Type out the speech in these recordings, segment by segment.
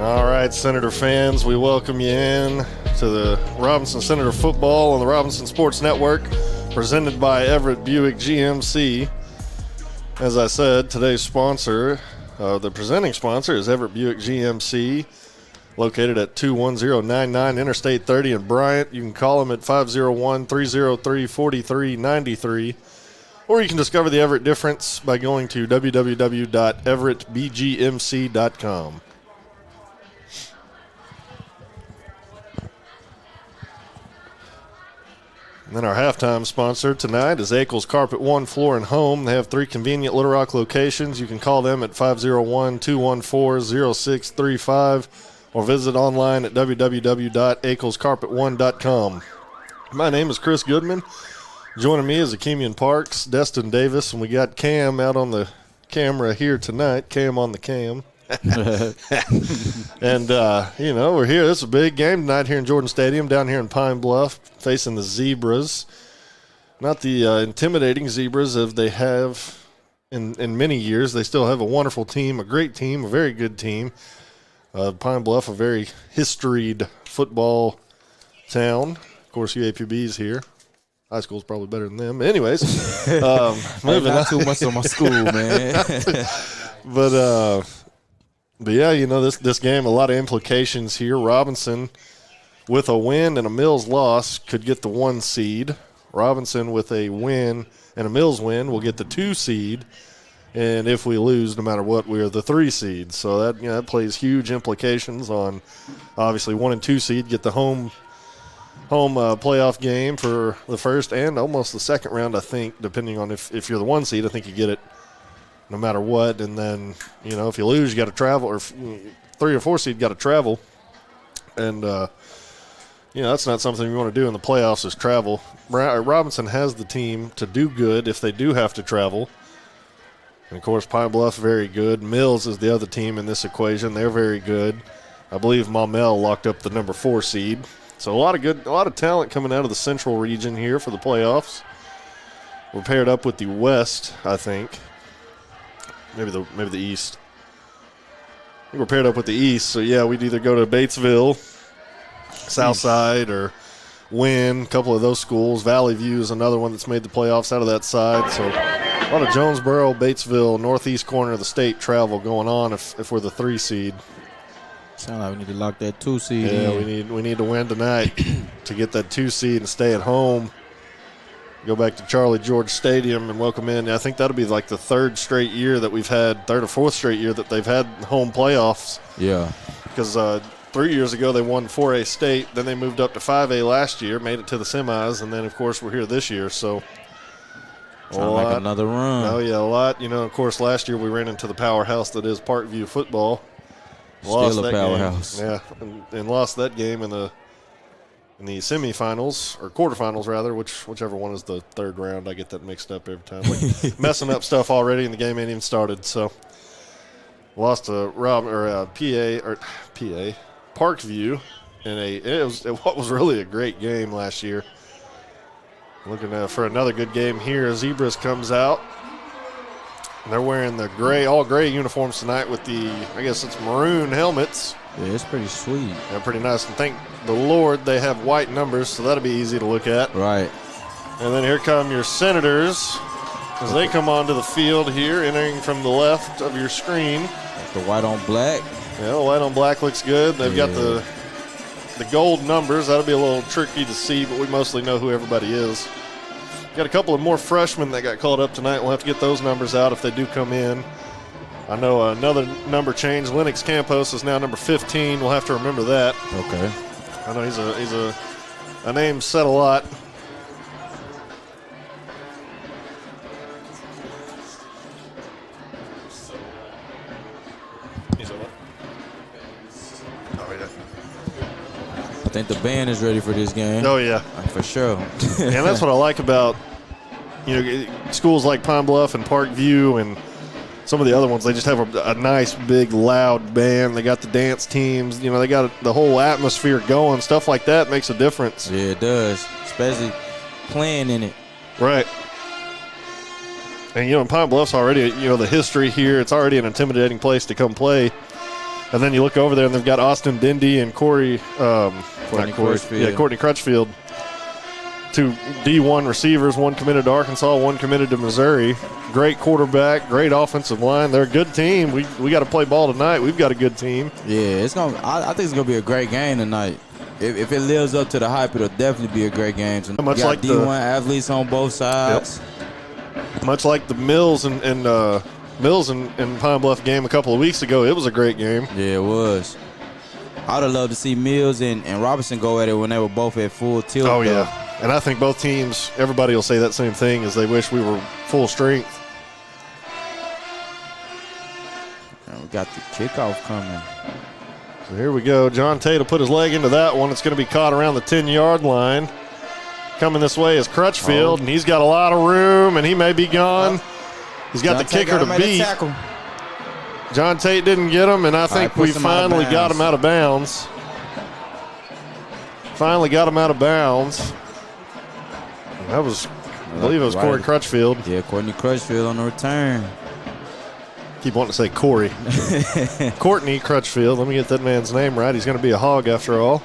All right, Senator fans, we welcome you in to the Robinson Senator Football on the Robinson Sports Network, presented by Everett Buick GMC. As I said, today's sponsor, the presenting sponsor, is Everett Buick GMC, located at 21099 Interstate 30 in Bryant. You can call them at 501-303-4393, or you can discover the Everett difference by going to www.everettbgmc.com. And then our halftime sponsor tonight is Akel's Carpet One Floor and Home. They have 3 convenient Little Rock locations. You can call them at 501-214-0635 or visit online at www.akelscarpet1.com. My name is Chris Goodman. Joining me is Akemian Parks, Destin Davis, and we got Cam out on the camera here tonight. Cam on the cam. And, we're here. This is a big game tonight here in Jordan Stadium, down here in Pine Bluff, facing the Zebras. Not the intimidating Zebras as they have in many years. They still have a wonderful team, a great team, a very good team. Pine Bluff, a very historied football town. Of course, UAPB's here. High school's probably better than them. Anyways, moving not too much on my school, man. But yeah, this game, a lot of implications here. Robinson, with a win and a Mills loss, could get the 1 seed. Robinson, with a win and a Mills win, will get the 2 seed. And if we lose, no matter what, we are the 3 seed. So that plays huge implications on, obviously, 1 and 2 seed get the home playoff game for the first and almost the second round, I think, depending on if you're the 1 seed. I think you get it no matter what. And then, if you lose, you got to travel, or 3 or 4 seed got to travel. And, that's not something you want to do in the playoffs is travel. Robinson has the team to do good if they do have to travel. And, of course, Pine Bluff, very good. Mills is the other team in this equation. They're very good. I believe Maumelle locked up the number 4 seed. So a lot of talent coming out of the central region here for the playoffs. We're paired up with the West, I think. Maybe the East. I think we're paired up with the East. So, yeah, we'd either go to Batesville, Southside, or Wynn, a couple of those schools. Valley View is another one that's made the playoffs out of that side. So a lot of Jonesboro, Batesville, northeast corner of the state travel going on if we're the 3 seed. Sound like we need to lock that 2 seed Yeah, in. we need to win tonight to get that 2 seed and stay at home. Go back to Charlie George Stadium and welcome in. I think that'll be like the 3rd straight year that we've had, 3rd or 4th straight year that they've had home playoffs. Yeah. Because 3 years ago they won 4A state, then they moved up to 5A last year, made it to the semis, and then, of course, we're here this year. So like another run. Oh, yeah, a lot. Of course, last year we ran into the powerhouse that is Parkview football. Still a powerhouse. Yeah, and lost that game in the semifinals, or quarterfinals rather, whichever one is the 3rd round. I get that mixed up every time. Like, messing up stuff already, and the game ain't even started. So lost to Parkview in what was really a great game last year. Looking for another good game here. Zebras comes out. They're wearing the all gray uniforms tonight with the, I guess it's maroon helmets. Yeah, it's pretty sweet. Yeah, pretty nice. And thank the Lord they have white numbers, so that'll be easy to look at. Right. And then here come your Senators as they come onto the field here, entering from the left of your screen. The white on black. Yeah, the white on black looks good. They've got the gold numbers. That'll be a little tricky to see, but we mostly know who everybody is. Got a couple of more freshmen that got called up tonight. We'll have to get those numbers out if they do come in. I know another number change. Lennox Campos is now number 15. We'll have to remember that. Okay. I know he's a name said a lot. I think the band is ready for this game. Oh, yeah. For sure. And that's what I like about, schools like Pine Bluff and Parkview and some of the other ones. They just have a nice, big, loud band. They got the dance teams. They got the whole atmosphere going. Stuff like that makes a difference. Yeah, it does, especially playing in it. Right. And, Pine Bluff's already, the history here. It's already an intimidating place to come play. And then you look over there, and they've got Austin Dindy and Courtney Crutchfield. 2 D1 receivers, one committed to Arkansas, one committed to Missouri. Great quarterback, great offensive line. They're a good team. We got to play ball tonight. We've got a good team. Yeah, I think it's gonna be a great game tonight. If it lives up to the hype, it'll definitely be a great game tonight. Much like D1 athletes on both sides. Yep. Much like the Mills and Pine Bluff game a couple of weeks ago, it was a great game. Yeah, it was. I'd have loved to see Mills and Robinson go at it when they were both at full tilt. Oh, yeah. And I think both teams, everybody will say that same thing, is they wish we were full strength. And we got the kickoff coming. So here we go. John Tate will put his leg into that one. It's going to be caught around the 10-yard line. Coming this way is Crutchfield, and he's got a lot of room, and he may be gone. He's got the kicker to beat. John Tate didn't get him, and I think we finally got him out of bounds. Finally got him out of bounds. That was, I believe it was Corey Crutchfield. Yeah, Courtney Crutchfield on the return. Keep wanting to say Corey. Courtney Crutchfield. Let me get that man's name right. He's going to be a hog after all.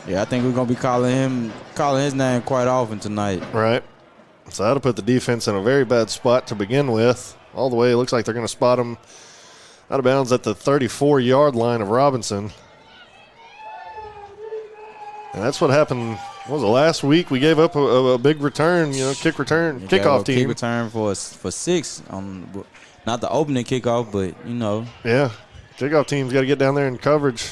Yeah, I think we're going to be calling his name quite often tonight. Right. So that'll put the defense in a very bad spot to begin with. All the way, it looks like they're going to spot him out of bounds at the 34-yard line of Robinson. And that's what happened. What was it, last week? We gave up a big return, kickoff team. Kick return for 6 on not the opening kickoff, but Yeah, kickoff team's got to get down there in coverage.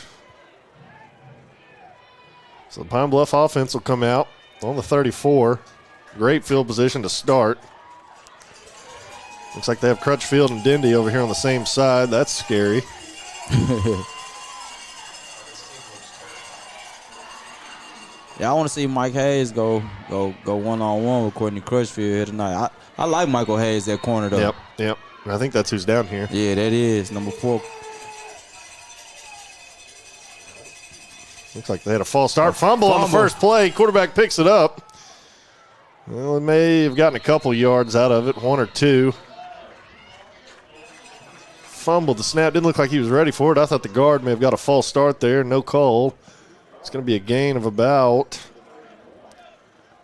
So the Pine Bluff offense will come out on the 34. Great field position to start. Looks like they have Crutchfield and Dindy over here on the same side. That's scary. Yeah, I want to see Mike Hayes go one-on-one with Courtney Crutchfield here tonight. I like Michael Hayes at corner, though. Yep. And I think that's who's down here. Yeah, that is number 4. Looks like they had a false start. Fumble on the first play. Quarterback picks it up. Well, they may have gotten a couple yards out of it, 1 or 2. Fumbled the snap. Didn't look like he was ready for it. I thought the guard may have got a false start there. No call. It's going to be a gain of about,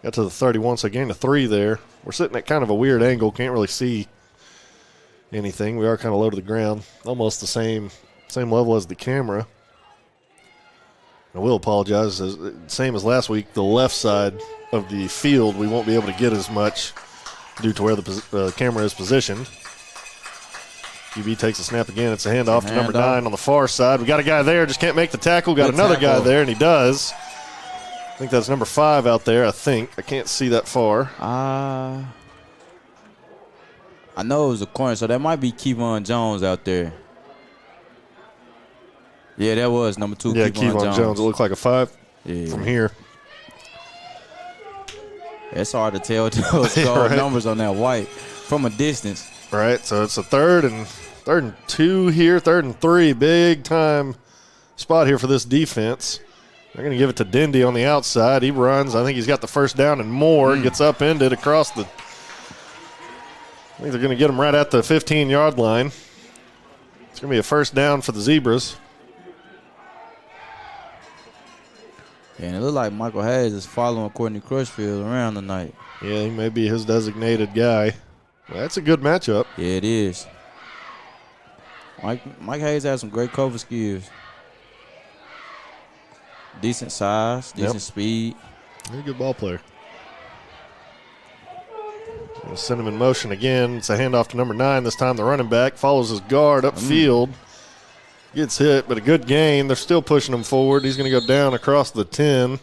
got to the 31, so a gain of 3 there. We're sitting at kind of a weird angle. Can't really see anything. We are kind of low to the ground. Almost the same level as the camera. I will apologize. Same as last week, the left side of the field, we won't be able to get as much due to where the camera is positioned. QB takes a snap again. It's a handoff to number 9 on the far side. We got a guy there, just can't make the tackle. Got another guy there, and he does. I think that's number 5 out there, I think. I can't see that far. I know it was a corner, so that might be Kevon Jones out there. Yeah, that was number 2, yeah, Kevon Jones. It looked like a 5 from here. It's hard to tell those numbers on that white from a distance. Right, so it's a third and 2 here, 3rd and 3. Big time spot here for this defense. They're going to give it to Dindy on the outside. He runs. I think he's got the first down and more. Gets upended across the – I think they're going to get him right at the 15-yard line. It's going to be a first down for the Zebras. And it looks like Michael Hayes is following Courtney Crutchfield around tonight. Yeah, he may be his designated guy. Well, that's a good matchup. Yeah, it is. Mike Hayes has some great cover skills. Decent size, decent speed. He's a good ball player. We'll send him in motion again. It's a handoff to number 9. This time the running back follows his guard upfield. Gets hit, but a good gain. They're still pushing him forward. He's going to go down across the 10.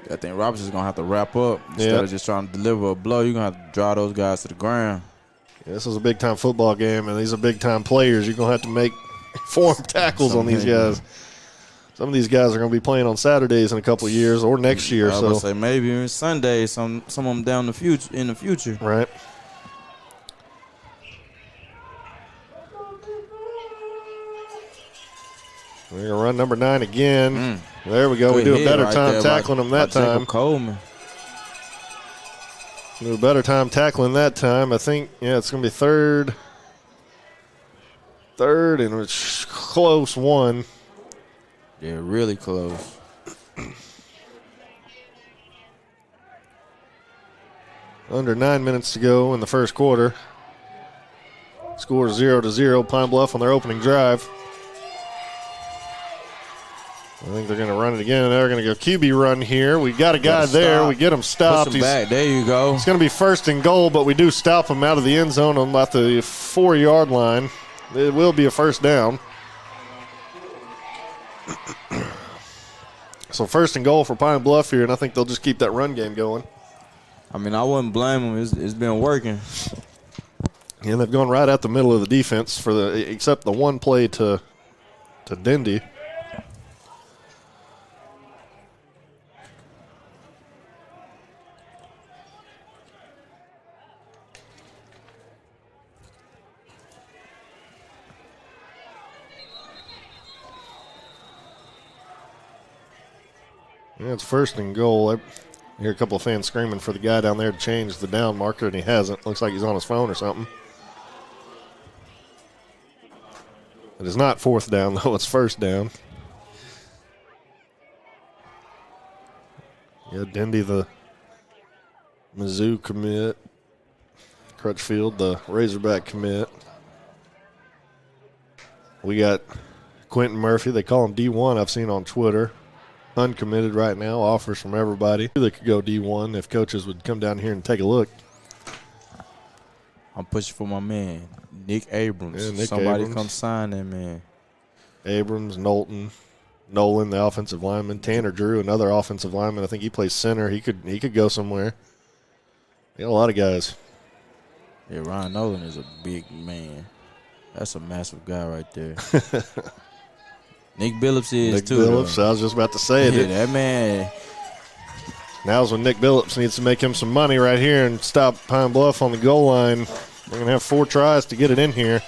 I think Robinson's going to have to wrap up. Instead of just trying to deliver a blow, you're going to have to drive those guys to the ground. Yeah, this is a big-time football game, and these are big-time players. You're going to have to make form tackles on these guys. Some of these guys are going to be playing on Saturdays in a couple of years or next year. I would say maybe even Sundays, some of them down in the future. Right. We're going to run number 9 again. There we go. We do a better time tackling him that time. Coleman. Do a better time tackling that time. I think, it's going to be 3rd third, and it's close one. Yeah, really close. Under 9 minutes to go in the first quarter. Score 0-0. Pine Bluff on their opening drive. I think they're going to run it again. They're going to go QB run here. We got a guy there. Stop. We get him stopped. Push him back. There you go. It's going to be first and goal, but we do stop him out of the end zone on about the 4-yard line. It will be a first down. So first and goal for Pine Bluff here, and I think they'll just keep that run game going. I mean, I wouldn't blame them. It's been working. And they've gone right at the middle of the defense except the one play to Dindy. Yeah, it's first and goal. I hear a couple of fans screaming for the guy down there to change the down marker, and he hasn't. Looks like he's on his phone or something. It is not fourth down, though. It's first down. Yeah, Dindy, the Mizzou commit. Crutchfield, the Razorback commit. We got Quentin Murphy. They call him D1, I've seen on Twitter. Uncommitted right now, offers from everybody. They could go D1 if coaches would come down here and take a look. I'm pushing for my man, Nick Abrams. Yeah, Nick Somebody Abrams. come sign that man. Abrams, Nolan, the offensive lineman. Tanner Drew, another offensive lineman. I think he plays center. He could go somewhere. They got a lot of guys. Yeah, Ryan Nolan is a big man. That's a massive guy right there. Nick Billups is Nick too. Billups, I was just about to say it. Yeah, that man. Now's when Nick Billups needs to make him some money right here and stop Pine Bluff on the goal line. We're going to have 4 tries to get it in here.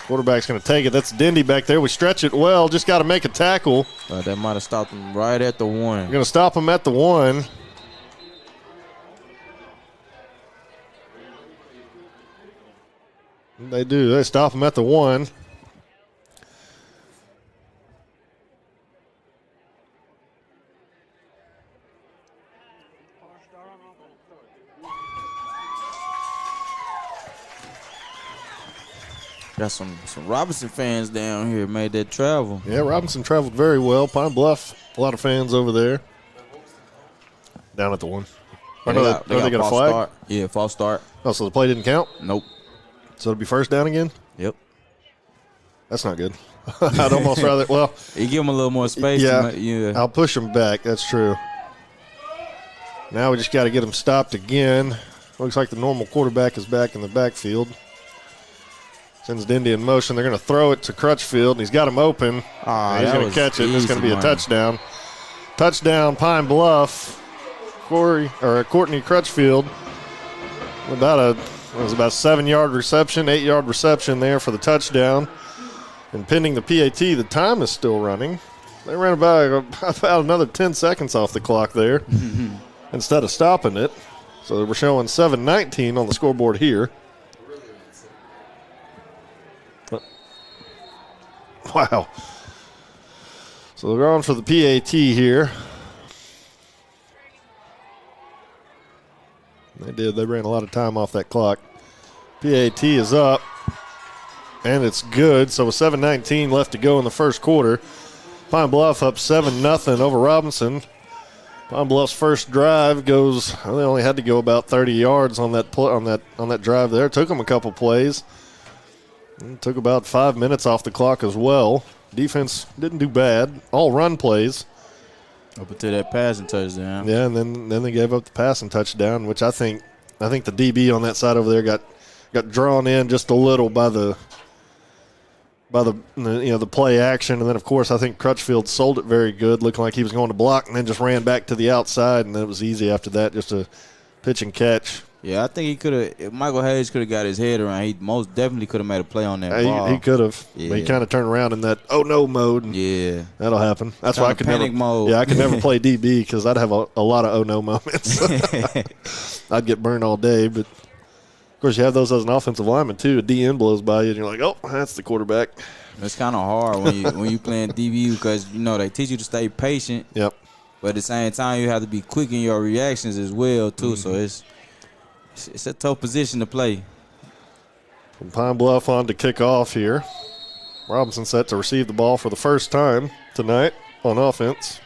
Quarterback's going to take it. That's Dindy back there. We stretch it well. Just got to make a tackle. That might have stopped him right at the 1. We're going to stop him at the 1. They do. They stop him at the 1. Got some Robinson fans down here made that travel. Yeah, Robinson traveled very well. Pine Bluff, a lot of fans over there. Down at the 1. They got a flag? Start. Yeah, false start. Oh, so the play didn't count? Nope. So it'll be first down again? Yep. That's not good. I'd almost rather, well. You give him a little more space. Yeah, I'll push him back. That's true. Now we just got to get him stopped again. Looks like the normal quarterback is back in the backfield. Sends Dindy in motion. They're going to throw it to Crutchfield, and he's got him open. He's going to catch it. It's going to be a touchdown. Touchdown, Pine Bluff. Courtney Crutchfield. About a 7-yard reception, 8-yard reception there for the touchdown. And pending the PAT, the time is still running. They ran about another 10 seconds off the clock there instead of stopping it. So we're showing 7:19 on the scoreboard here. Wow. So they're going for the PAT here. They did. They ran a lot of time off that clock. PAT is up, and it's good. So with 7:19 left to go in the first quarter, Pine Bluff up 7-0 over Robinson. Pine Bluff's first drive goes. Well, they only had to go about 30 yards on that drive there. Took them a couple plays. It took about 5 minutes off the clock as well. Defense didn't do bad. All run plays. Up until that passing touchdown. Yeah, and then they gave up the passing touchdown, which I think the DB on that side over there got drawn in just a little by the play action, and then of course I think Crutchfield sold it very good, looking like he was going to block, and then just ran back to the outside, and then it was easy after that, just a pitch and catch. Yeah, I think he could have. Michael Hayes could have got his head around. He most definitely could have made a play on that ball. He could have. Yeah. But he kind of turned around in that oh no mode. And yeah, that'll happen. That's why I could panic never. Mode. Yeah, I could never play DB because I'd have a lot of oh no moments. I'd get burned all day. But course, you have those as an offensive lineman, too. A DN blows by you, and you're like, oh, that's the quarterback. It's kind of hard when you playing DBU because, they teach you to stay patient. Yep. But at the same time, you have to be quick in your reactions as well, too. So it's a tough position to play. From Pine Bluff on to kick off here. Robinson set to receive the ball for the first time tonight on offense.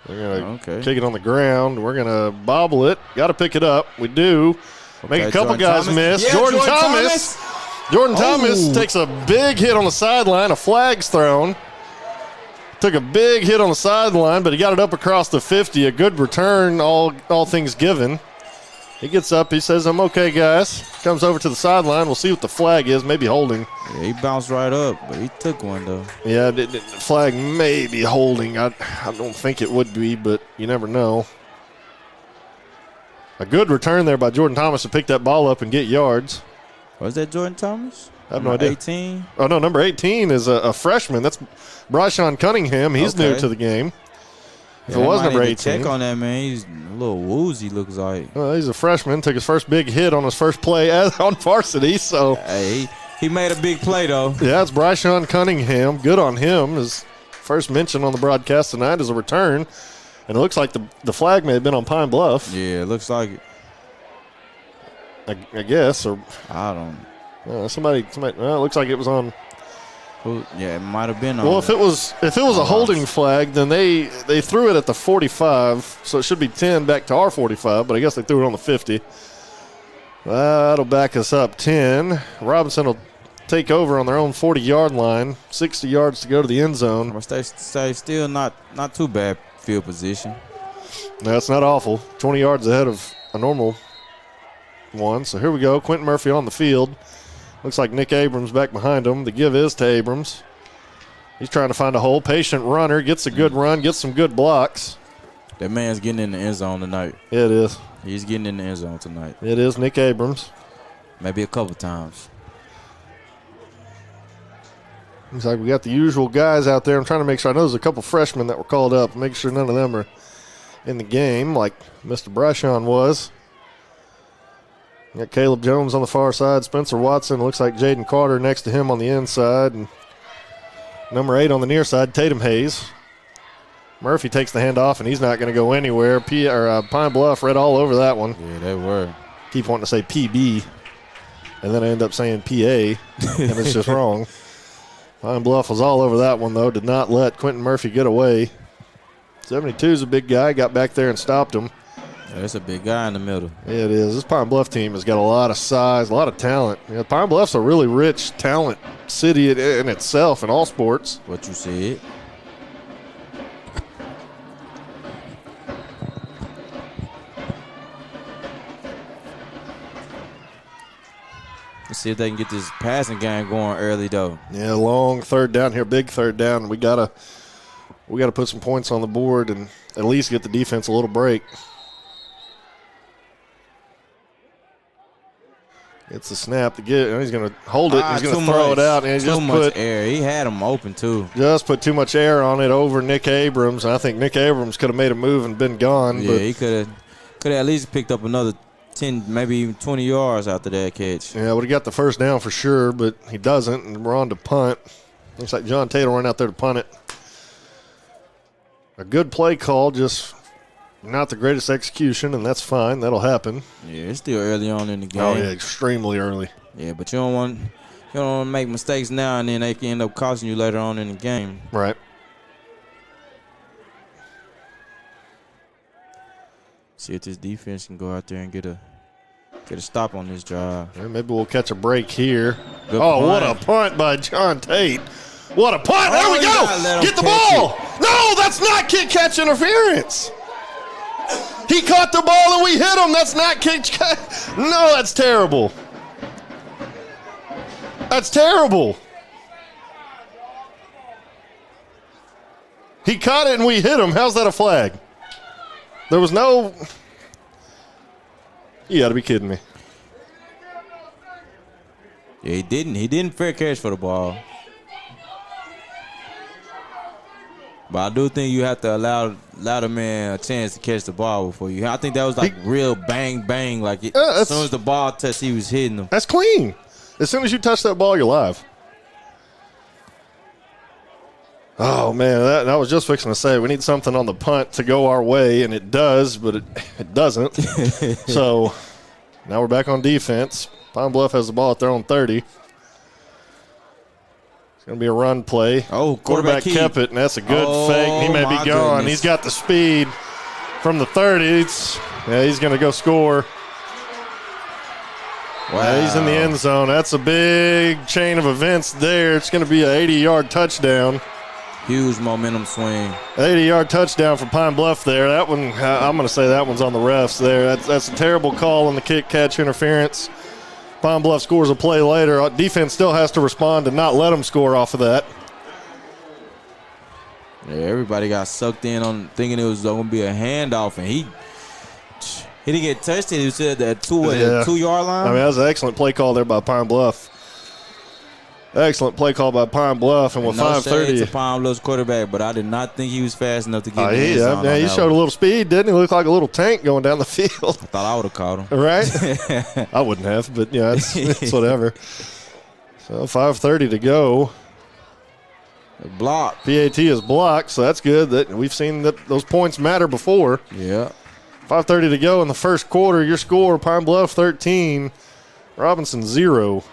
We're going to kick it on the ground. We're going to bobble it. Got to pick it up. We do. Make a couple guys miss. Yeah, Jordan Thomas. Jordan Thomas takes a big hit on the sideline. A flag's thrown. Took a big hit on the sideline, but he got it up across the 50. A good return, all things given. He gets up. He says, I'm okay, guys. Comes over to the sideline. We'll see what the flag is. Maybe holding. Yeah, he bounced right up, but he took one, though. Yeah, the flag may be holding. I don't think it would be, but you never know. A good return there by Jordan Thomas to pick that ball up and get yards. Was that Jordan Thomas? I have no idea. 18? Oh, no, number 18 is a freshman. That's Bryshawn Cunningham. He's new to the game. If it was number 18. Check on that, man. He's a little woozy, looks like. Well, he's a freshman. Took his first big hit on his first play on varsity. So hey, he made a big play, though. Yeah, it's Bryshawn Cunningham. Good on him. His first mention on the broadcast tonight is a return. And it looks like the flag may have been on Pine Bluff. Yeah, it looks like it. I guess. Or I don't know. Somebody. Well, it looks like it was on. Yeah, it might have been on. Well, if it was a holding flag, then they threw it at the 45, so it should be 10 back to our 45, but I guess they threw it on the 50. That'll back us up 10. Robinson will take over on their own 40-yard line, 60 yards to go to the end zone. Stay still not too bad field position. No, it's not awful. 20 yards ahead of a normal one. So here we go. Quentin Murphy on the field. Looks like Nick Abrams back behind him. The give is to Abrams. He's trying to find a hole. Patient runner. Gets a good run. Gets some good blocks. That man's getting in the end zone tonight. Yeah, it is. He's getting in the end zone tonight. It is Nick Abrams. Maybe a couple times. Looks like we got the usual guys out there. I'm trying to make sure. I know there's a couple freshmen that were called up. Make sure none of them are in the game like Mr. Bryshawn was. Got Caleb Jones on the far side. Spencer Watson. Looks like Jaden Carter next to him on the inside. And number 8 on the near side, Tatum Hayes. Murphy takes the handoff, and he's not going to go anywhere. Pine Bluff read all over that one. Yeah, they were. Keep wanting to say PB, and then I end up saying PA, and it's just wrong. Pine Bluff was all over that one, though. Did not let Quentin Murphy get away. 72 is a big guy. Got back there and stopped him. Yeah, that's a big guy in the middle. Yeah, it is. This Pine Bluff team has got a lot of size, a lot of talent. Pine Bluff's a really rich talent city in itself in all sports. What you said. Let's see if they can get this passing game going early, though. Yeah, long third down here, big third down. We gotta put some points on the board and at least get the defense a little break. It's a snap to get. He's going to hold it. He's going to throw it out, and he just put air. He had him open too. Just put too much air on it over Nick Abrams. I think Nick Abrams could have made a move and been gone. Yeah, he could have at least picked up another 10, maybe even 20 yards after that catch. Yeah, would have got the first down for sure, but he doesn't, and we're on to punt. Looks like John Tate will run out there to punt it. A good play call, just not the greatest execution, and that's fine. That'll happen. Yeah, it's still early on in the game. Oh, yeah, extremely early. Yeah, but you don't want to make mistakes now, and then they can end up costing you later on in the game. Right. See if this defense can go out there and get a stop on this drive. Yeah, maybe we'll catch a break here. Good punt. What a punt by John Tate. What a punt. There we go. Get the ball. No, that's not kick-catch interference. He caught the ball and we hit him. That's not kick-catch. No, that's terrible. That's terrible. He caught it and we hit him. How's that a flag? There was no. You got to be kidding me. Yeah, he didn't fair catch for the ball. But I do think you have to allow the man a chance to catch the ball before you. I think that was like real bang bang. Like as soon as the ball touched, he was hitting them. That's clean. As soon as you touch that ball, you're live. Oh man, that I was just fixing to say we need something on the punt to go our way, and it does, but it doesn't. So now we're back on defense. Pine Bluff has the ball at their own 30. It's going to be a run play. Oh, quarterback kept it, and that's a good fake. He may be gone. Goodness. He's got the speed from the 30. He's going to go score. Wow. Yeah, he's in the end zone. That's a big chain of events there. It's going to be an 80-yard touchdown. Huge momentum swing. 80-yard touchdown for Pine Bluff there. That one, I'm going to say that one's on the refs there. That's a terrible call on the kick-catch interference. Pine Bluff scores a play later. Defense still has to respond and not let them score off of that. Yeah, everybody got sucked in on thinking it was going to be a handoff, and he didn't get touched. He was at that 2-yard line. I mean, that was an excellent play call there by Pine Bluff. Excellent play call by Pine Bluff, and with 5:30 to Pine Bluff's quarterback, but I did not think he was fast enough to get in the end zone. Yeah, he showed a little speed, didn't he? Looked like a little tank going down the field. I thought I would have caught him. Right? I wouldn't have, but yeah, it's whatever. So 5:30 to go. Block. PAT is blocked, so that's good. That we've seen that those points matter before. Yeah. 5:30 to go in the first quarter. Your score: Pine Bluff 13, Robinson 0.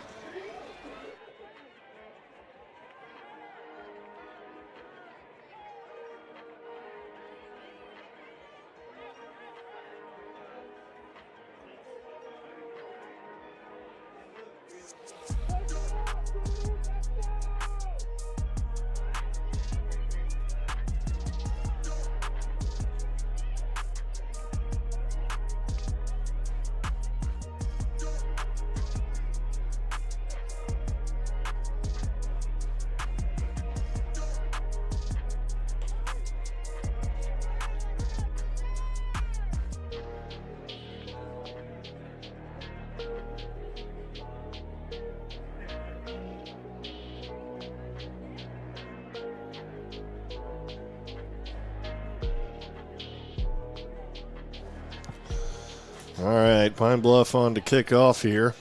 All right, Pine Bluff on to kick off here.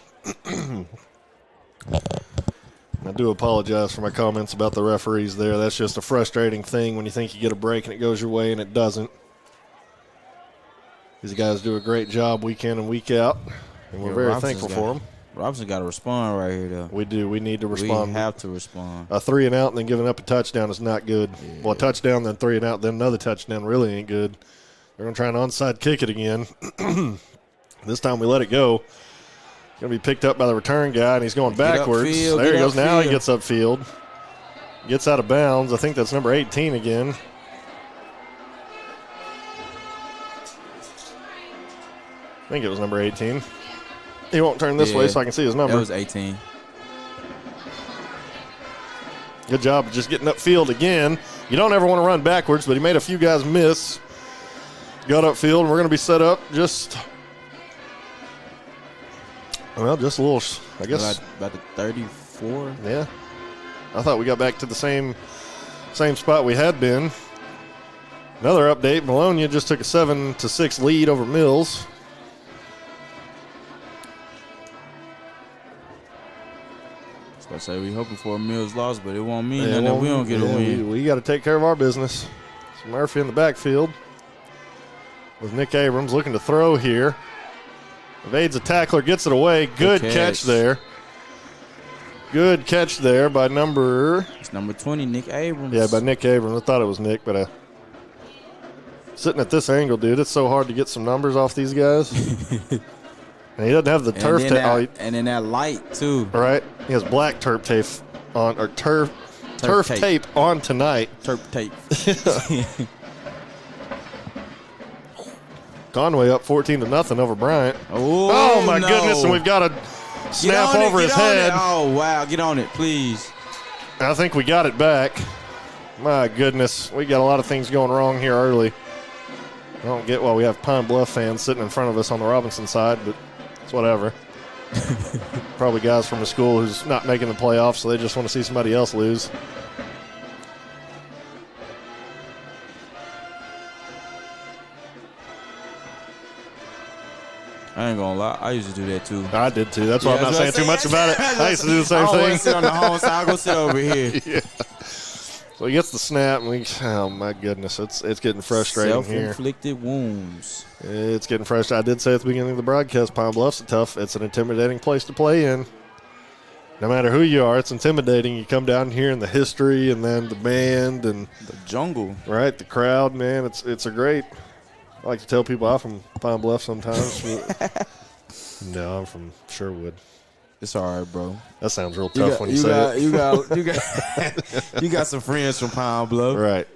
I do apologize for my comments about the referees there. That's just a frustrating thing when you think you get a break and it goes your way and it doesn't. These guys do a great job week in and week out, and we're very thankful for them. Robinson got to respond right here, though. We do. We need to respond. We have to respond. A 3 and out and then giving up a touchdown is not good. Yeah. Well, a touchdown, then 3 and out, then another touchdown really ain't good. They're going to try an onside kick it again. This time we let it go. Going to be picked up by the return guy, and he's going backwards. There he goes. Now he gets upfield. Gets out of bounds. I think that's number 18 again. I think it was number 18. He won't turn this way so I can see his number. That was 18. Good job of just getting upfield again. You don't ever want to run backwards, but he made a few guys miss. Got upfield, and we're going to be set up just a little, I guess. About the 34? Yeah. I thought we got back to the same spot we had been. Another update, Bologna just took a 7-6 lead over Mills. I say we're hoping for a Mills loss, but it won't mean nothing if we don't get a win. We got to take care of our business. It's Murphy in the backfield with Nick Abrams looking to throw here. Evades a tackler, gets it away. Good catch there. Good catch there by It's number 20, Nick Abrams. Yeah, by Nick Abrams. I thought it was Nick, but sitting at this angle, dude, it's so hard to get some numbers off these guys. And he doesn't have the turf tape. And then that light, too. Right. He has black turf tape on, or turf tape on tonight. Turf tape. Conway up 14-0 over Bryant. Oh my goodness, and we've got a snap over his head. Oh, wow, get on it, please. I think we got it back. My goodness, we got a lot of things going wrong here early. I don't get why we have Pine Bluff fans sitting in front of us on the Robinson side, but it's whatever. Probably guys from the school who's not making the playoffs, so they just want to see somebody else lose. ain't gonna lie. I used to do that too. I did too. That's why I'm not saying too much about it. I used to do the same I don't thing. want to sit on the home side. I'll go sit over here. Yeah. So he gets the snap, and oh my goodness, it's getting frustrating here. Self-inflicted wounds. It's getting frustrating. I did say at the beginning of the broadcast, Pine Bluff's it's an intimidating place to play in. No matter who you are, it's intimidating. You come down here and the history, and then the band and the jungle, right? The crowd, man. It's a great. I like to tell people I'm from Pine Bluff sometimes. No, I'm from Sherwood. It's all right, bro. That sounds real tough when you say it. You got some friends from Pine Bluff, right?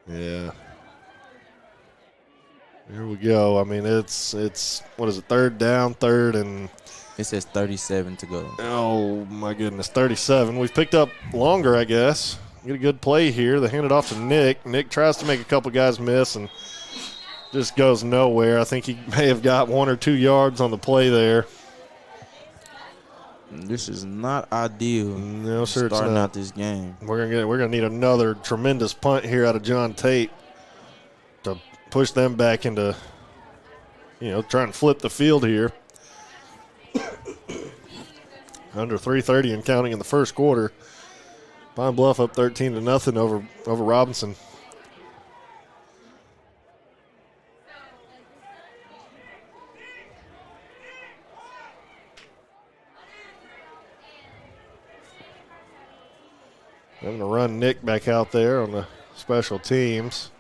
Yeah. Here we go. I mean, it's what is it? Third down, third and. It says 37 to go. Oh, my goodness, 37. We've picked up longer, I guess. Get a good play here. They hand it off to Nick. Nick tries to make a couple guys miss and just goes nowhere. I think he may have got 1 or 2 yards on the play there. This is not ideal. No, sir, it's starting not. out this game. We're gonna need another tremendous punt here out of John Tate to push them back into, trying to flip the field here. Under 3:30 and counting in the first quarter. Pine Bluff up 13-0 over Robinson. Having to run Nick back out there on the special teams.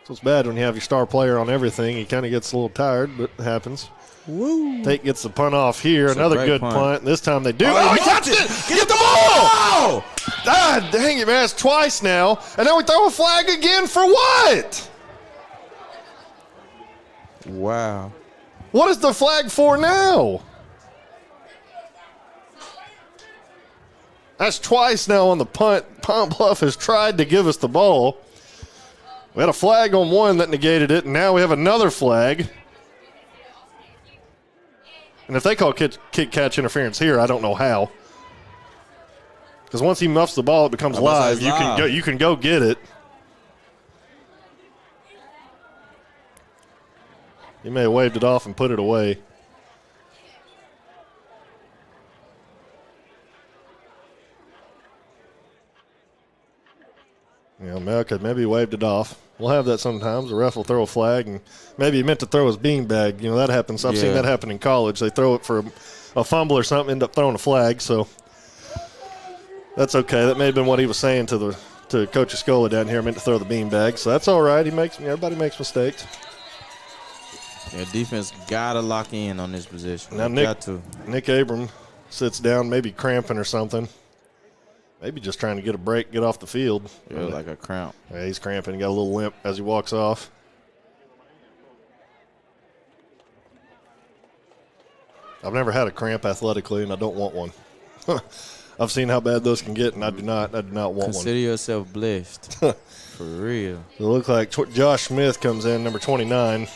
So it's bad when you have your star player on everything. He kind of gets a little tired, but it happens. Woo. Tate gets the punt off here. That's another good punt. This time they do. Oh, he touched it! Get the ball! Ah, dang it, man. It's twice now. And now we throw a flag again for what? Wow. What is the flag for now? That's twice now on the punt. Pine Bluff has tried to give us the ball. We had a flag on one that negated it, and now we have another flag. And if they call kick-catch interference here, I don't know how. Because once he muffs the ball, it becomes live. You can go get it. He may have waved it off and put it away. Maybe he waved it off. We'll have that sometimes. The ref will throw a flag, and maybe he meant to throw his beanbag. That happens. I've seen that happen in college. They throw it for a fumble or something, end up throwing a flag. So that's okay. That may have been what he was saying to Coach Escola down here. I meant to throw the beanbag. So that's all right. Everybody makes mistakes. Yeah, defense got to lock in on this position. Now Nick Abram sits down, maybe cramping or something. Maybe just trying to get a break, get off the field. Yeah, like a cramp. Yeah, he's cramping. He got a little limp as he walks off. I've never had a cramp athletically, and I don't want one. I've seen how bad those can get, and I do not want one. Consider yourself blessed. For real. It looks like Josh Smith comes in, number 29.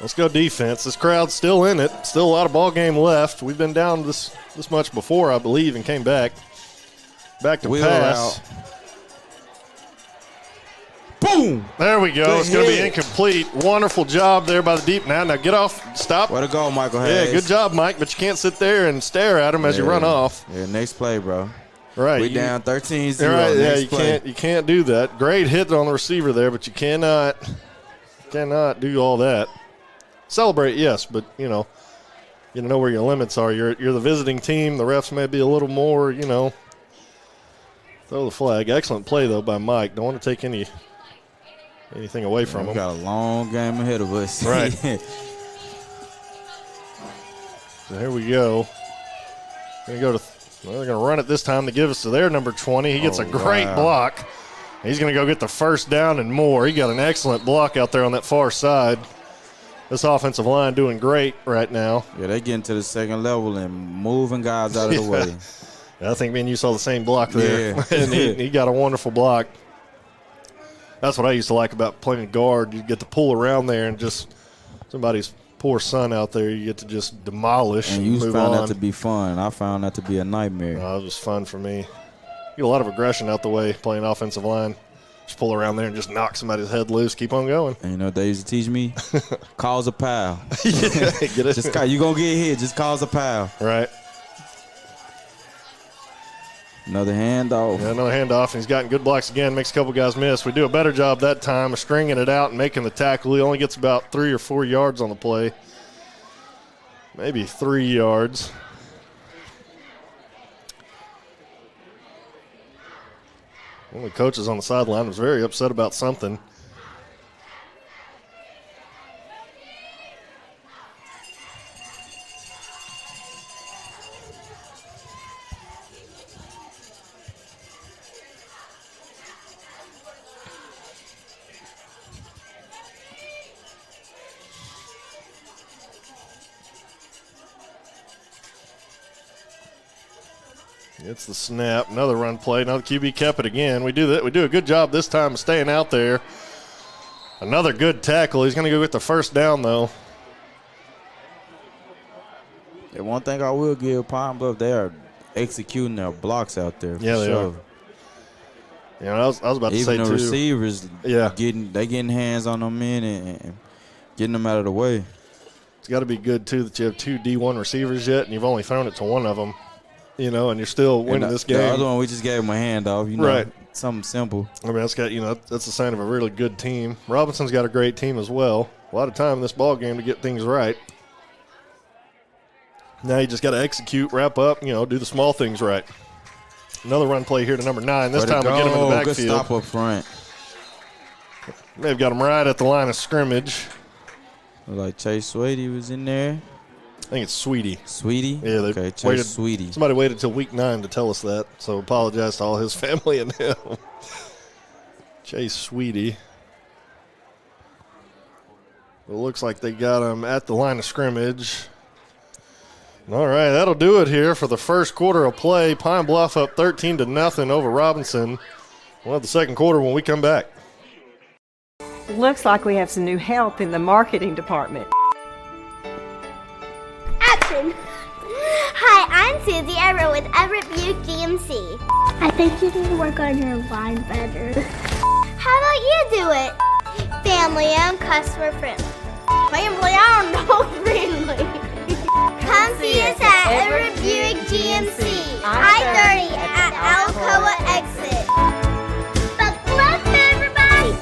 Let's go defense. This crowd's still in it. Still a lot of ball game left. We've been down this much before, I believe, and came back. Back to pass. Boom! There we go. Good it's going to be hit. incomplete. Wonderful job there by the deep. Now get off. Stop. Way to go, Michael Hayes. Yeah, good job, Mike, but you can't sit there and stare at him as you run off. Yeah, next play, bro. Right. We down 13-0. Right, next play. you can't do that. Great hit on the receiver there, but you cannot do all that. Celebrate, yes, but you know where your limits are. You're the visiting team. The refs may be a little more, throw the flag. Excellent play though by Mike. Don't want to take anything away from him. We got a long game ahead of us. Right. So here we go. They're going to run it this time to give us to their number 20. He gets a great block. He's going to go get the first down and more. He got an excellent block out there on that far side. This offensive line doing great right now. Yeah, they getting to the second level and moving guys out of the way. I think me and you saw the same block there. Yeah. And he got a wonderful block. That's what I used to like about playing guard. You get to pull around there and just somebody's poor son out there, you get to just demolish and you move found on. that to be fun. I found that to be a nightmare. It was fun for me. Get a lot of aggression out the way playing offensive line. Just pull around there and just knock somebody's head loose. Keep on going. And you know what they used to teach me? Cause a pal. Yeah, get it. You going to get hit. Just cause a pal. Right. Another handoff. Yeah, another handoff. And he's gotten good blocks again. Makes a couple guys miss. We do a better job that time of stringing it out and making the tackle. He only gets about 3 or 4 yards on the play. Maybe 3 yards. One of the coaches on the sideline was very upset about something. It's the snap. Another run play. Another QB kept it again. We do that. We do a good job this time of staying out there. Another good tackle. He's going to go get the first down, though. And one thing I will give Pine Bluff, they are executing their blocks out there. Yeah, they are. You know, I was about to say, too. Even the receivers, yeah, they getting hands on them in and getting them out of the way. It's got to be good, too, that you have 2 D1 receivers yet, and you've only thrown it to one of them. You know, and you're still winning this game. The other one, we just gave him a handoff. You know, right. Something simple. I mean, that's a sign of a really good team. Robinson's got a great team as well. A lot of time in this ball game to get things right. Now you just got to execute, wrap up, do the small things right. Another run play here to number 9. This time we get him in the backfield. Good stop up front. They've got him right at the line of scrimmage. Like Chase Sweetie was in there. I think it's Sweetie. Sweetie? Yeah, they okay, waited. Sweetie. Somebody waited till week 9 to tell us that, so apologize to all his family and him. Chase Sweetie. It looks like they got him at the line of scrimmage. All right, that'll do it here for the first quarter of play. Pine Bluff up 13-0 over Robinson. We'll have the second quarter when we come back. Looks like we have some new help in the marketing department. Action! Hi, I'm Susie Everett with Everett Buick GMC. I think you need to work on your line better. How about you do it? Family owned, customer friendly. Family owned, no friendly. Come see us at Everett Buick GMC, I-30 at Alcoa exit. Buckle up, everybody!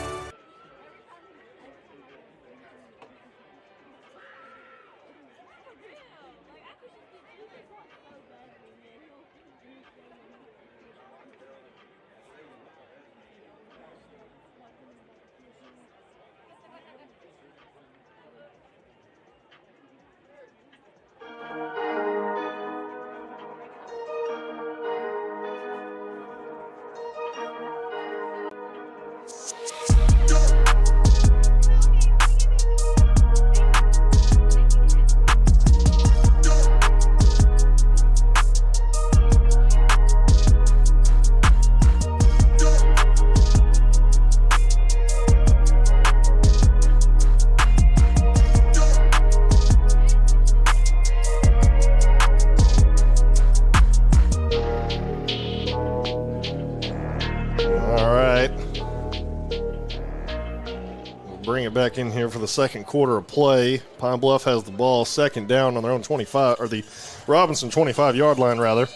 Back in here for the second quarter of play. Pine Bluff has the ball, second down on their own 25, or the Robinson 25-yard line, rather.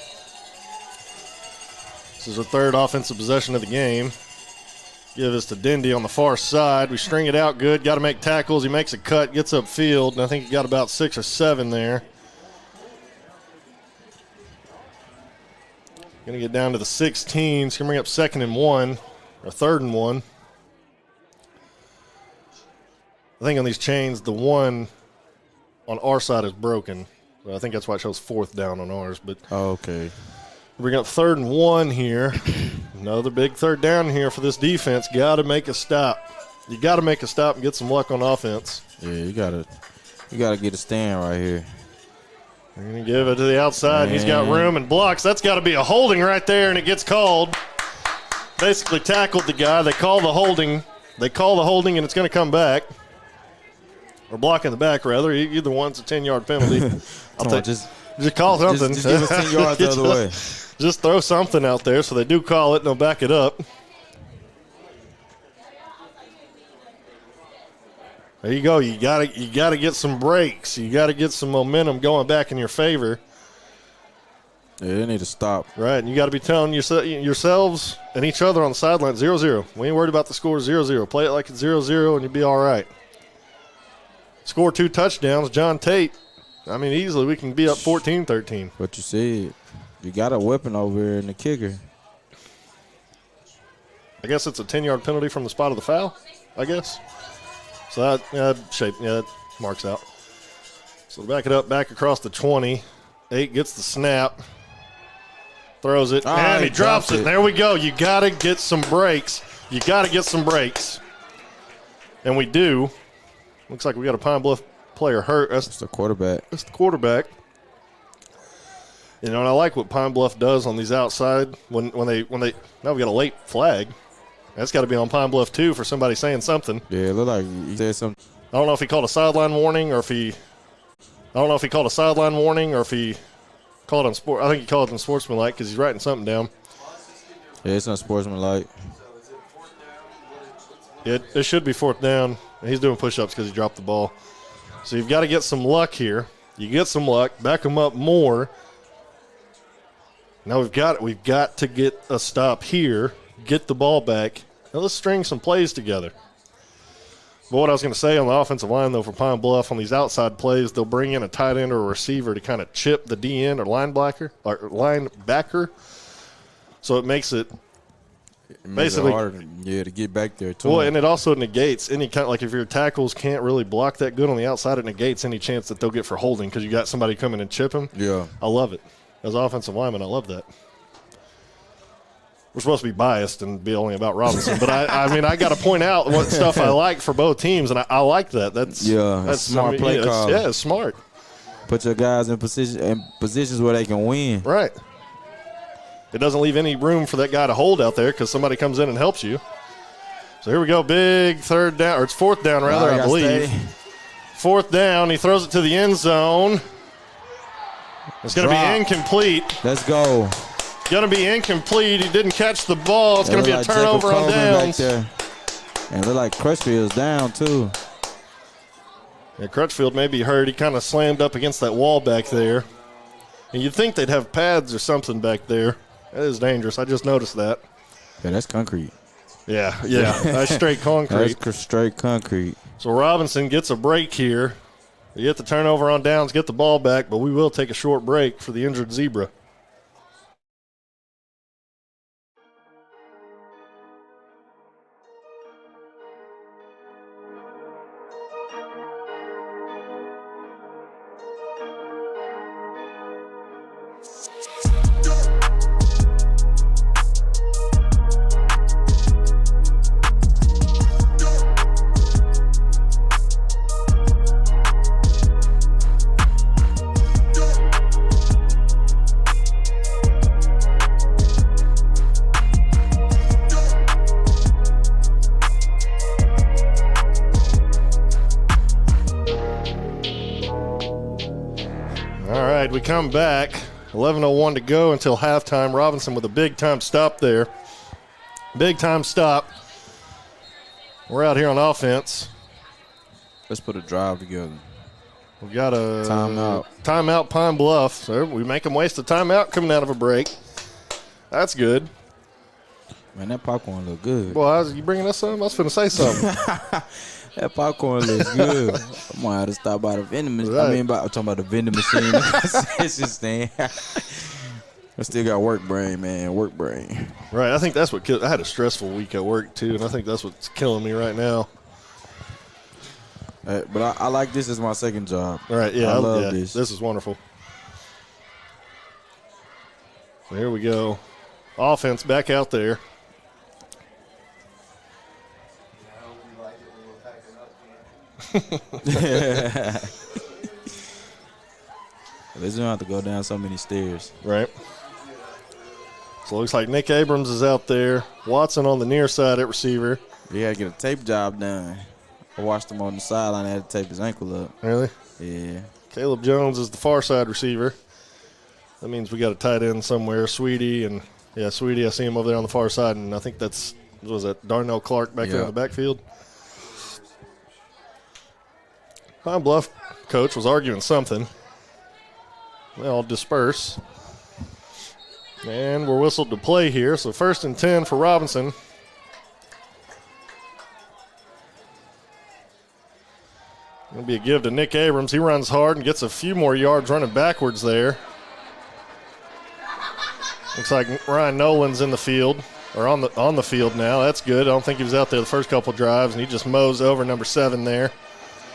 This is our third offensive possession of the game. Give us to Dindy on the far side. We string it out good. Got to make tackles. He makes a cut, gets upfield, and I think he got about 6 or 7 there. Going to get down to the 16. He's going to bring up 2nd and 1, or 3rd and 1. I think on these chains, the one on our side is broken. So I think that's why it shows 4th down on ours. But okay. Bring up 3rd and 1 here. Another big 3rd down here for this defense. Got to make a stop. You got to make a stop and get some luck on offense. Yeah, you gotta get a stand right here. They're going to give it to the outside. He's got room and blocks. That's got to be a holding right there, and it gets called. Basically tackled the guy. They call the holding. And it's going to come back. Or blocking the back, rather. Either one's a 10-yard penalty. Just call something. Just give us 10 yards the other way. Just throw something out there, so they do call it, and they'll back it up. There you go. You gotta get some breaks. You gotta get some momentum going back in your favor. Yeah, they need to stop. Right, and you got to be telling yourselves and each other on the sideline 0-0. We ain't worried about the score 0-0. Play it like it's 0-0 and you'll be all right. Score 2 touchdowns. John Tate. I mean, easily we can be up 14-13. But you see, you got a weapon over here in the kicker. I guess it's a 10-yard penalty from the spot of the foul, I guess. So that marks out. So back it up, back across the 20. 8 gets the snap. Throws it, and he drops it. There we go. You got to get some breaks. You got to get some breaks. And we do. Looks like we got a Pine Bluff player hurt. That's the quarterback. That's the quarterback. You know, and I like what Pine Bluff does on these outside when they now we got a late flag. That's got to be on Pine Bluff too for somebody saying something. Yeah, it looked like he said something. I don't know if he called a sideline warning or if he called it on sport. I think he called it on sportsmanlike because he's writing something down. Yeah, it's unsportsmanlike. It should be 4th down. He's doing push-ups because he dropped the ball. So you've got to get some luck here. You get some luck, back them up more. Now we've got to get a stop here, get the ball back. Now let's string some plays together. But what I was going to say on the offensive line, though, for Pine Bluff, on these outside plays, they'll bring in a tight end or a receiver to kind of chip the DN or linebacker. So it makes it basically harder, to get back there too. Well, and it also negates any kind of, like if your tackles can't really block that good on the outside, it negates any chance that they'll get for holding because you got somebody coming and chip him. Yeah, I love it. As an offensive lineman, I love that. We're supposed to be biased and be only about Robinson, but I mean, I got to point out what stuff I like for both teams, and I like that. That's smart play call. It's smart. Put your guys in positions where they can win. Right. It doesn't leave any room for that guy to hold out there because somebody comes in and helps you. So here we go, big 3rd down, or it's 4th down rather, I believe. 4th down, he throws it to the end zone. It's going to be incomplete. Let's go. Going to be incomplete. He didn't catch the ball. It's going to be a turnover on downs. And it look like Crutchfield's down, too. Yeah, Crutchfield may be hurt. He kind of slammed up against that wall back there. And you'd think they'd have pads or something back there. That is dangerous. I just noticed that. Yeah, that's concrete. Yeah. That's straight concrete. That's straight concrete. So Robinson gets a break here. You get the turnover on downs, get the ball back, but we will take a short break for the injured Zebra. We come back, 11:01 to go until halftime. Robinson with a big-time stop there. Big-time stop. We're out here on offense. Let's put a drive together. We got a timeout Pine Bluff. So we make them waste a timeout coming out of a break. That's good. Man, that popcorn look good. Boy, you bringing us some? I was finna say something. That popcorn looks good. I'm gonna have to stop by the vending machine. Right. I'm talking about the vending machine. Concession stand. I still got work brain, man. Work brain. Right. I think that's what killed. I had a stressful week at work too, and I think that's what's killing me right now. But I like this as my second job. All right. Yeah. I love this. This is wonderful. So here we go. Offense back out there. They don't have to go down so many stairs. Right. So it looks like Nick Abrams is out there. Watson on the near side at receiver. He had to get a tape job done. I watched him on the sideline. I had to tape his ankle up. Really? Yeah. Caleb Jones is the far side receiver. That means we got a tight end somewhere. Sweetie, I see him over there on the far side, and I think that's, what was that, Darnell Clark back there in the backfield? Pine Bluff coach was arguing something. They all disperse. And we're whistled to play here, so 1st and 10 for Robinson. Going to be a give to Nick Abrams. He runs hard and gets a few more yards running backwards there. Looks like Ryan Nolan's in the field, or on the field now. That's good. I don't think he was out there the first couple drives, and he just mows over number 7 there.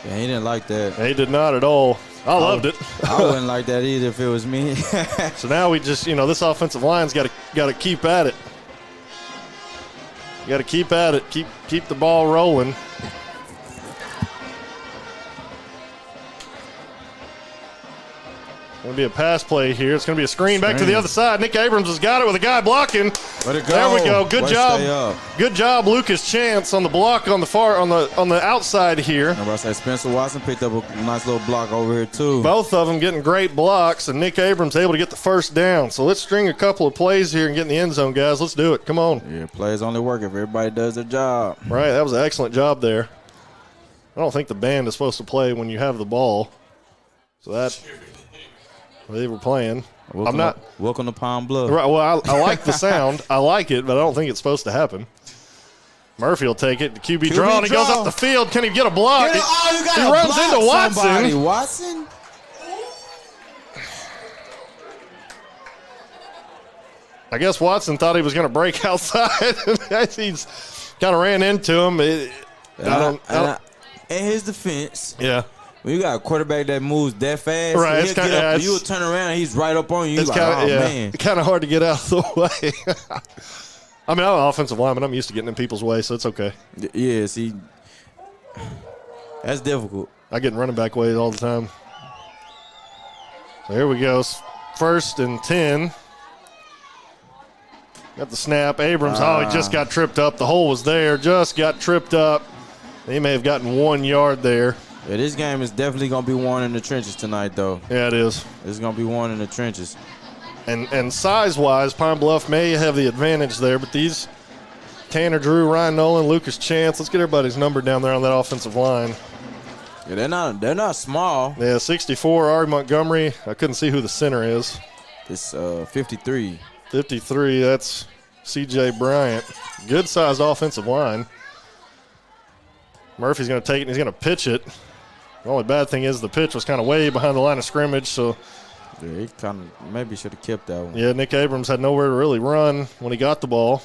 Yeah, he didn't like that. He did not at all. I loved it. I wouldn't like that either if it was me. So now we just, this offensive line's got to keep at it. You got to keep at it. Keep the ball rolling. Going to be a pass play here. It's going to be a screen back to the other side. Nick Abrams has got it with a guy blocking. Let it go. There we go. Good job. Good job, Lucas Chance on the block on the outside here. Remember I said Spencer Watson picked up a nice little block over here too. Both of them getting great blocks, and Nick Abrams able to get the first down. So let's string a couple of plays here and get in the end zone, guys. Let's do it. Come on. Yeah, plays only work if everybody does their job. Right. That was an excellent job there. I don't think the band is supposed to play when you have the ball. So that. They were playing. Welcome to Pine Bluff. Right. Well, I like the sound. I like it, but I don't think it's supposed to happen. Murphy will take it. The QB draw, and he goes up the field. Can he get a block? He runs into Watson. Watson? I guess Watson thought he was going to break outside. He's kind of ran into him. In his defense. Yeah. When you got a quarterback that moves that fast, right? He'll get up, you will turn around and he's right up on you. It's kind of hard to get out of the way. I mean, I'm an offensive lineman. I'm used to getting in people's way, so it's okay. Yeah, see, that's difficult. I get in running back ways all the time. So here we go. 1st and 10. Got the snap. Abrams, he just got tripped up. The hole was there. Just got tripped up. He may have gotten 1 yard there. Yeah, this game is definitely going to be won in the trenches tonight, though. Yeah, it is. It's going to be won in the trenches. And size-wise, Pine Bluff may have the advantage there, but these Tanner Drew, Ryan Nolan, Lucas Chance, let's get everybody's number down there on that offensive line. Yeah, they're not small. Yeah, 64, Ari Montgomery. I couldn't see who the center is. It's 53. 53, that's C.J. Bryant. Good-sized offensive line. Murphy's going to take it and he's going to pitch it. The only bad thing is the pitch was kind of way behind the line of scrimmage, so. Yeah, he kind of maybe should have kept that one. Yeah, Nick Abrams had nowhere to really run when he got the ball.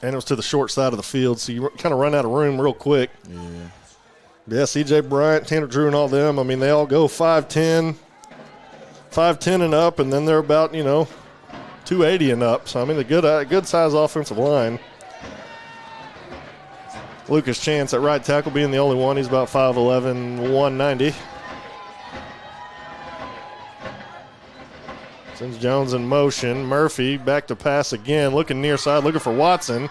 And it was to the short side of the field, so you kind of run out of room real quick. Yeah, C.J. Bryant, Tanner Drew, and all them, I mean, they all go 5'10", 5'10" and up, and then they're about, 280 and up. So, I mean, a good-sized offensive line. Lucas Chance at right tackle being the only one. He's about 5'11", 190. Sends Jones in motion. Murphy back to pass again, looking near side, looking for Watson.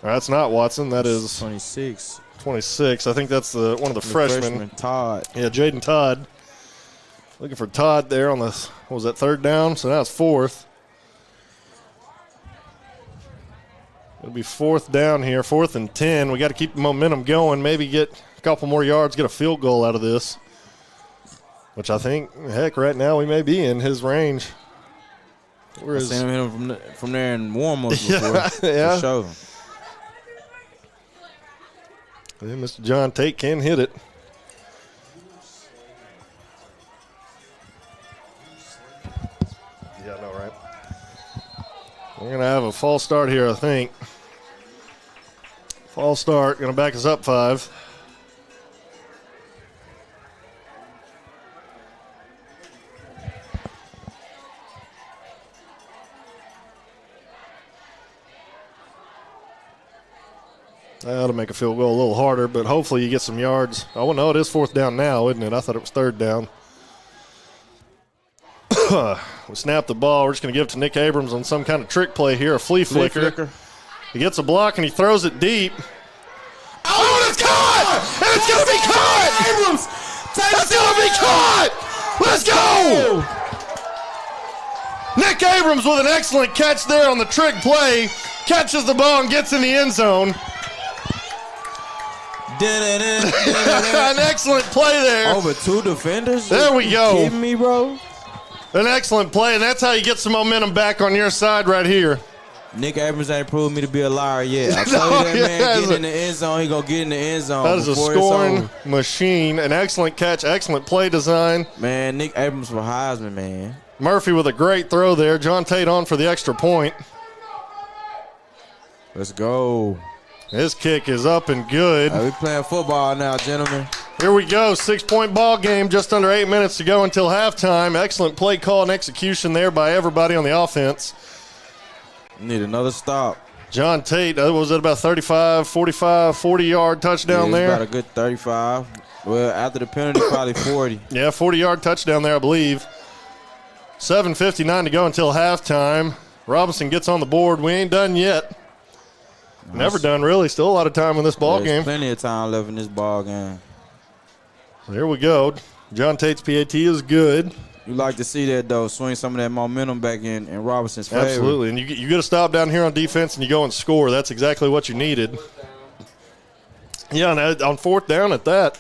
That's not Watson. That is 26. 26. I think that's one of the freshmen. Todd. Yeah, Jaden Todd. Looking for Todd there on the, what was that, 3rd down? So now it's 4th. It'll be 4th down here, 4th and 10. We got to keep the momentum going, maybe get a couple more yards, get a field goal out of this, which I think, heck, right now we may be in his range. I've seen him from there in warm-ups before. Yeah. For sure. Yeah, Mr. John Tate can hit it. Yeah, I know, right? We're going to have a false start here, I think. False start, going to back us up 5. That ought to make a field goal a little harder, but hopefully you get some yards. Oh, no, it is 4th down now, isn't it? I thought it was 3rd down. We snap the ball. We're just going to give it to Nick Abrams on some kind of trick play here, a flea flicker. He gets a block, and he throws it deep. Oh, and it's caught! And it's going to be caught! Abrams! That's going to be caught! Let's go! Nick Abrams with an excellent catch there on the trick play. Catches the ball and gets in the end zone. An excellent play there. Over 2 defenders? There we go. You kidding me, bro? An excellent play, and that's how you get some momentum back on your side right here. Nick Abrams ain't proved me to be a liar yet. I told you that man get in the end zone, he gonna get in the end zone. That is a scoring machine. An excellent catch, excellent play design. Man, Nick Abrams for Heisman, man. Murphy with a great throw there. John Tate on for the extra point. Let's go. His kick is up and good. We playing football now, gentlemen. Here we go, 6-point ball game, just under 8 minutes to go until halftime. Excellent play call and execution there by everybody on the offense. Need another stop. John Tate, was it about 35, 45, 40-yard touchdown there? About a good 35. Well, after the penalty, probably 40. Yeah, 40-yard touchdown there, I believe. 7:59 to go until halftime. Robinson gets on the board. We ain't done yet. Nice. Never done, really. Still a lot of time in this ball game. Plenty of time left in this ball game. There we go. John Tate's PAT is good. You like to see that, though, swing some of that momentum back in Robinson's favor. Absolutely, and you get a stop down here on defense and you go and score. That's exactly what you needed. Yeah, and on 4th down at that,